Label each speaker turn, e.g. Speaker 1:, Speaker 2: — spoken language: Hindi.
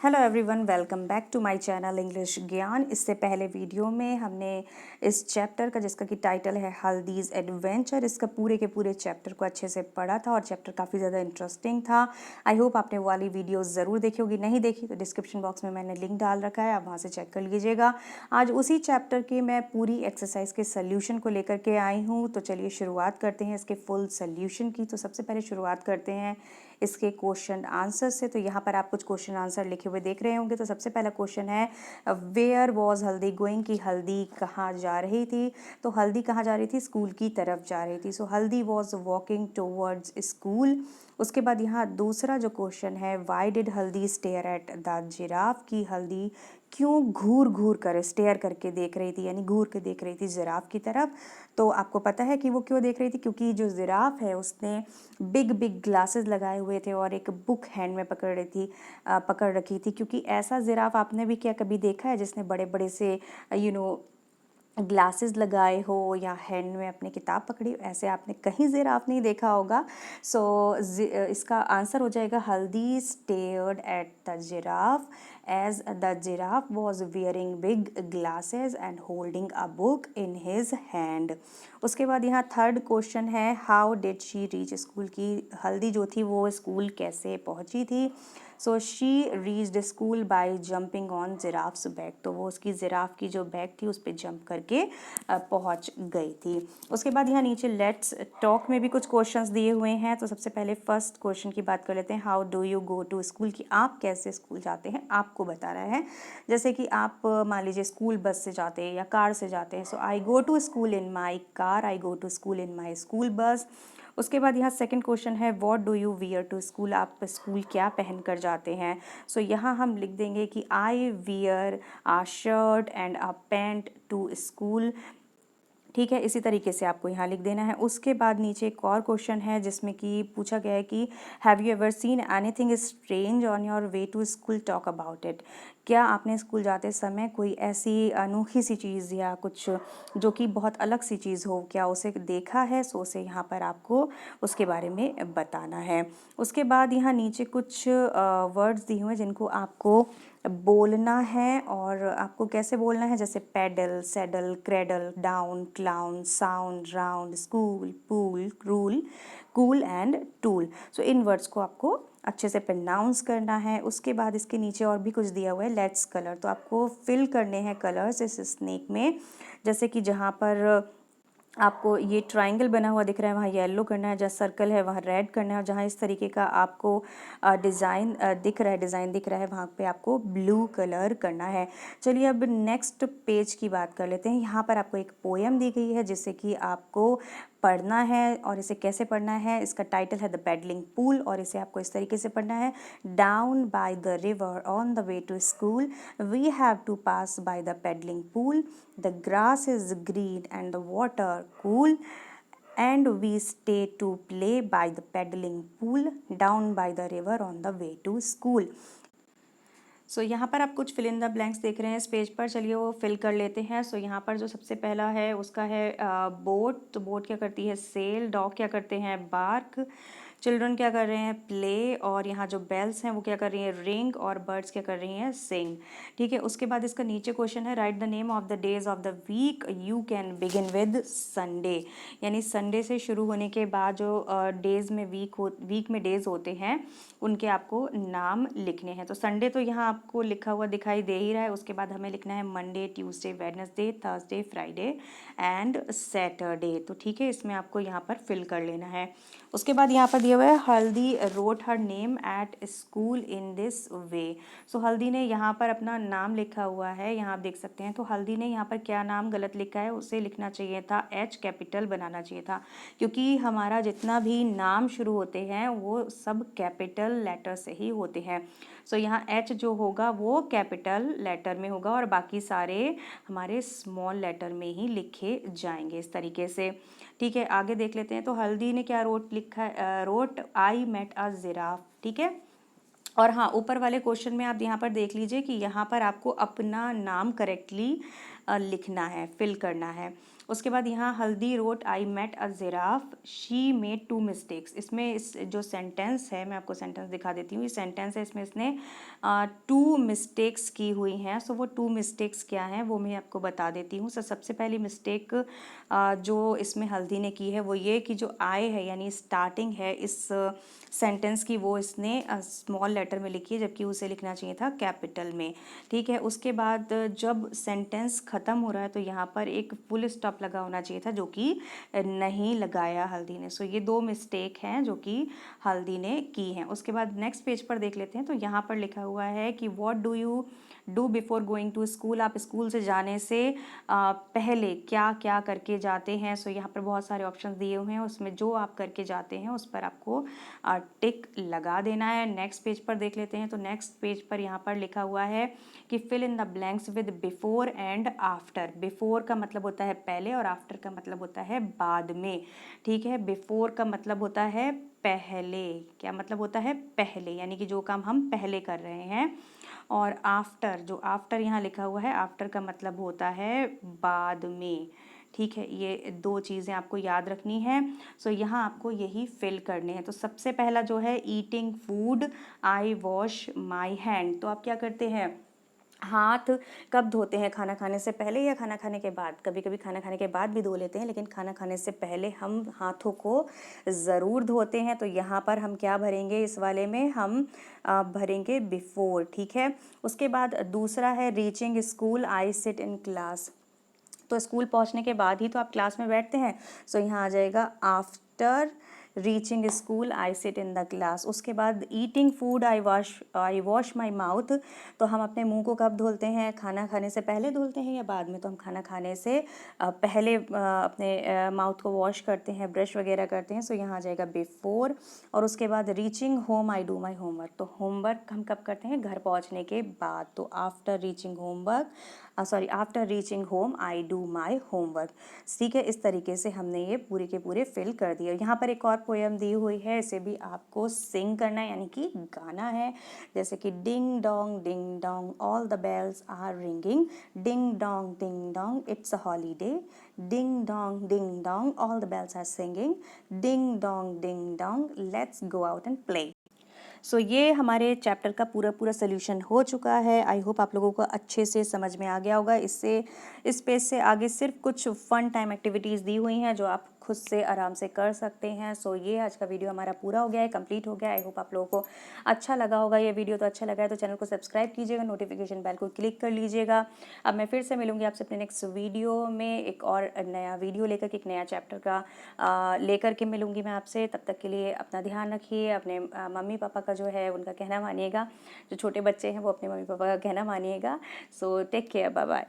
Speaker 1: Hello everyone, welcome back to my channel English Gyan. इससे पहले वीडियो में हमने इस चैप्टर का, जिसका कि टाइटल है हल्दीज़ एडवेंचर, इसका पूरे के पूरे चैप्टर को अच्छे से पढ़ा था और चैप्टर काफ़ी ज़्यादा इंटरेस्टिंग था। आई होप आपने वो वाली वीडियो ज़रूर देखी होगी। नहीं देखी तो डिस्क्रिप्शन बॉक्स में मैंने लिंक डाल रखा है, आप वहाँ से चेक कर लीजिएगा। आज उसी चैप्टर के मैं पूरी एक्सरसाइज के सोल्यूशन को लेकर के आई हूँ। तो चलिए शुरुआत करते हैं इसके फुल सोल्यूशन की। तो सबसे पहले शुरुआत करते हैं इसके क्वेश्चन आंसर से। तो यहाँ पर आप कुछ क्वेश्चन आंसर लिखे हुए देख रहे होंगे। तो सबसे पहला क्वेश्चन है वेयर वॉज हल्दी गोइंग, कि हल्दी कहाँ जा रही थी। तो हल्दी कहाँ जा रही थी, स्कूल की तरफ जा रही थी। सो हल्दी वॉज वॉकिंग टूवर्ड्स स्कूल। उसके बाद यहाँ दूसरा जो क्वेश्चन है, वाई डिड हल्दी स्टेयर एट द जिराफ, की हल्दी क्यों घूर घूर कर स्टेयर करके देख रही थी, यानी घूर के देख रही थी जिराफ की तरफ। तो आपको पता है कि वो क्यों देख रही थी, क्योंकि जो जिराफ है उसने बिग बिग ग्लासेस लगाए हुए थे और एक बुक हैंड में पकड़ रखी थी। क्योंकि ऐसा जिराफ आपने भी क्या कभी देखा है जिसने बड़े बड़े से ग्लासेस लगाए हो या हैंड में अपनी किताब पकड़ी, ऐसे आपने कहीं जिराफ नहीं देखा होगा। सो इसका आंसर हो जाएगा Haldi stared at the giraffe as the giraffe was wearing big glasses and holding a book in his hand. उसके बाद यहाँ थर्ड क्वेश्चन है, how did she reach school, की हल्दी जो थी वो स्कूल कैसे पहुँची थी। So she reached school by jumping on giraffe's back. तो वो उसकी जिराफ की जो बैग थी उस पर जंप करके पहुंच गई थी। उसके बाद यहाँ नीचे लेट्स टॉक में भी कुछ क्वेश्चंस दिए हुए हैं। तो सबसे पहले फर्स्ट क्वेश्चन की बात कर लेते हैं, how do you go to school, की आप कैसे स्कूल जाते हैं, आपको बता रहा है। जैसे कि आप मान लीजिए स्कूल बस से जाते हैं या कार से जाते हैं। So I go to school in my car, I go to school in my school bus. उसके बाद यहाँ सेकंड क्वेश्चन है, what do you wear to school, आप स्कूल क्या पहन कर जाते हैं। सो यहाँ हम लिख देंगे कि I wear a shirt and a pant to school. ठीक है, इसी तरीके से आपको यहाँ लिख देना है। उसके बाद नीचे एक और क्वेश्चन है जिसमें कि पूछा गया है कि have you ever seen anything strange on your way to school, talk about it. क्या आपने स्कूल जाते समय कोई ऐसी अनोखी सी चीज़ या कुछ जो कि बहुत अलग सी चीज़ हो, क्या उसे देखा है। सो उसे यहाँ पर आपको उसके बारे में बताना है। उसके बाद यहाँ नीचे कुछ वर्ड्स दिए हुए हैं जिनको आपको बोलना है, और आपको कैसे बोलना है, जैसे paddle, saddle, cradle, down, clown, sound, round, school, pool, rule, cool and tool. So इन वर्ड्स को आपको अच्छे से प्रोनाउंस करना है। उसके बाद इसके नीचे और भी कुछ दिया हुआ है, लेट्स कलर। तो आपको फिल करने हैं कलर्स इस स्नेक में। जैसे कि जहाँ पर आपको ये ट्रायंगल बना हुआ दिख रहा है वहाँ येलो करना है, जहाँ सर्कल है वहाँ रेड करना है, और जहाँ इस तरीके का आपको डिज़ाइन दिख रहा है वहाँ पे आपको ब्लू कलर करना है। चलिए अब नेक्स्ट पेज की बात कर लेते हैं। यहाँ पर आपको एक पोएम दी गई है जिससे कि आपको पढ़ना है, और इसे कैसे पढ़ना है, इसका टाइटल है द पेडलिंग पूल, और इसे आपको इस तरीके से पढ़ना है, down by the river on the way to school we have to pass by the paddling pool, the grass is green and the water cool, and we stay to play by the paddling pool down by the river on the way to school. सो यहाँ पर आप कुछ फिल इन द ब्लैंक्स देख रहे हैं इस पेज पर। चलिए वो फिल कर लेते हैं। सो यहाँ पर जो सबसे पहला है उसका है बोट। तो बोट क्या करती है, सेल। डॉग क्या करते हैं, बार्क। चिल्ड्रन क्या कर रहे हैं, प्ले। और यहाँ जो बेल्स हैं वो क्या कर रही हैं, रिंग। और बर्ड्स क्या कर रही हैं, सिंग। ठीक है, उसके बाद इसका नीचे क्वेश्चन है, write the name of the days of the week, you can begin with Sunday. यानी संडे से शुरू होने के बाद जो डेज में वीक में डेज होते हैं उनके आपको नाम लिखने हैं। तो संडे तो यहाँ आपको लिखा हुआ दिखाई दे ही रहा है। उसके बाद हमें लिखना है Monday, Tuesday, Wednesday, Thursday, Friday and Saturday. तो ठीक है, इसमें आपको यहाँ पर फिल कर लेना है। उसके बाद यहाँ पर दिया हुआ है, Haldi wrote her name at school in this way. So Haldi ने यहाँ पर अपना नाम लिखा हुआ है, यहाँ आप देख सकते हैं। तो हल्दी ने यहाँ पर क्या नाम गलत लिखा है, उसे लिखना चाहिए था एच, कैपिटल बनाना चाहिए था, क्योंकि हमारा जितना भी नाम शुरू होते हैं वो सब कैपिटल लेटर से ही होते हैं। सो यहाँ एच जो होगा वो कैपिटल लेटर में होगा और बाकी सारे हमारे स्मॉल लेटर में ही लिखे जाएंगे इस तरीके से। ठीक है, आगे देख लेते हैं। तो हल्दी ने क्या लिखा है, wrote I met a giraffe. ठीक है, और हाँ, ऊपर वाले क्वेश्चन में आप यहाँ पर देख लीजिए कि यहाँ पर आपको अपना नाम करेक्टली लिखना है, फिल करना है। उसके बाद यहाँ Haldi wrote I met a giraffe she made 2 mistakes. इसमें इस जो सेंटेंस है, मैं आपको सेंटेंस दिखा देती हूँ, ये सेंटेंस है, इसमें इसने 2 मिस्टेक्स की हुई हैं। सो वो 2 मिस्टेक्स क्या हैं वो मैं आपको बता देती हूँ। सो सबसे पहली मिस्टेक जो इसमें हल्दी ने की है वो ये कि जो आई है यानी स्टार्टिंग है इस सेंटेंस की, वो इसने स्मॉल लेटर में लिखी है, जबकि उसे लिखना चाहिए था कैपिटल में। ठीक है, उसके बाद जब सेंटेंस ख़त्म हो रहा है तो यहाँ पर एक फुल स्टॉप लगा होना चाहिए था, जो कि नहीं लगाया हल्दी ने। सो ये 2 मिस्टेक हैं जो कि हल्दी ने की हैं। उसके बाद नेक्स्ट पेज पर देख लेते हैं, तो यहाँ पर लिखा हुआ है कि what do you do before going to school. आप स्कूल से जाने से पहले क्या क्या करके जाते हैं। सो यहाँ पर बहुत सारे ऑप्शन दिए हुए हैं, उसमें जो आप करके जाते हैं उस पर आपको टिक लगा देना है। नेक्स्ट पेज पर देख लेते हैं, तो नेक्स्ट पेज पर यहाँ पर लिखा हुआ है कि fill in the blanks with before and after. Before का मतलब होता है पहले और आफ्टर का मतलब होता है बाद में। ठीक है, बिफोर का मतलब होता है पहले। क्या मतलब होता है? पहले, यानी कि जो काम हम पहले कर रहे हैं। और आफ्टर, जो आफ्टर यहाँ लिखा हुआ है, आफ्टर का मतलब होता है बाद में। ठीक है, ये 2 चीज़ें आपको याद रखनी है। सो यहाँ आपको यही फिल करने हैं। तो सबसे पहला जो है eating food I wash my hand. तो आप क्या करते हैं, हाथ कब धोते हैं? खाना खाने से पहले या खाना खाने के बाद? कभी कभी खाना खाने के बाद भी धो लेते हैं, लेकिन खाना खाने से पहले हम हाथों को ज़रूर धोते हैं। तो यहाँ पर हम क्या भरेंगे, इस वाले में हम भरेंगे बिफोर। ठीक है, उसके बाद दूसरा है reaching school I sit in class. तो स्कूल पहुंचने के बाद ही तो आप क्लास में बैठते हैं। सो यहाँ आ जाएगा after reaching school I sit in the class. उसके बाद eating food I wash my mouth. तो हम अपने मुंह को कब धुलते हैं? खाना खाने से पहले धुलते हैं या बाद में? तो हम खाना खाने से पहले अपने माउथ को वॉश करते हैं, ब्रश वगैरह करते हैं। सो यहाँ आ जाएगा बिफोर। और उसके बाद reaching home I do my homework. तो होमवर्क हम कब करते हैं? घर पहुँचने के बाद। तो after reaching homework after reaching home I do my homework. ठीक है, इस तरीके से हमने ये पूरे के पूरे फिल कर दिए। यहाँ पर एक और पोएम दी हुई है, इसे भी आपको सिंग करना है, यानी कि गाना है। जैसे कि ding dong all the bells are ringing, ding dong it's a holiday, ding dong all the bells are singing, ding dong let's go out and play. So ये हमारे चैप्टर का पूरा पूरा सोल्यूशन हो चुका है। आई होप आप लोगों को अच्छे से समझ में आ गया होगा। इससे इस पेज से आगे सिर्फ कुछ फन टाइम एक्टिविटीज़ दी हुई हैं जो आप खुद से आराम से कर सकते हैं। सो ये आज का वीडियो हमारा पूरा हो गया है, कंप्लीट हो गया है। आई होप आप लोगों को अच्छा लगा होगा ये वीडियो। तो अच्छा लगा है तो चैनल को सब्सक्राइब कीजिएगा, नोटिफिकेशन बेल को क्लिक कर लीजिएगा। अब मैं फिर से मिलूंगी आपसे अपने नेक्स्ट वीडियो में, एक और नया वीडियो लेकर के, एक नया चैप्टर का लेकर के मिलूंगी मैं आपसे। तब तक के लिए अपना ध्यान रखिए, अपने मम्मी पापा का जो है उनका कहना मानिएगा। जो छोटे बच्चे हैं वो अपने मम्मी पापा का कहना मानिएगा। So take care, bye bye.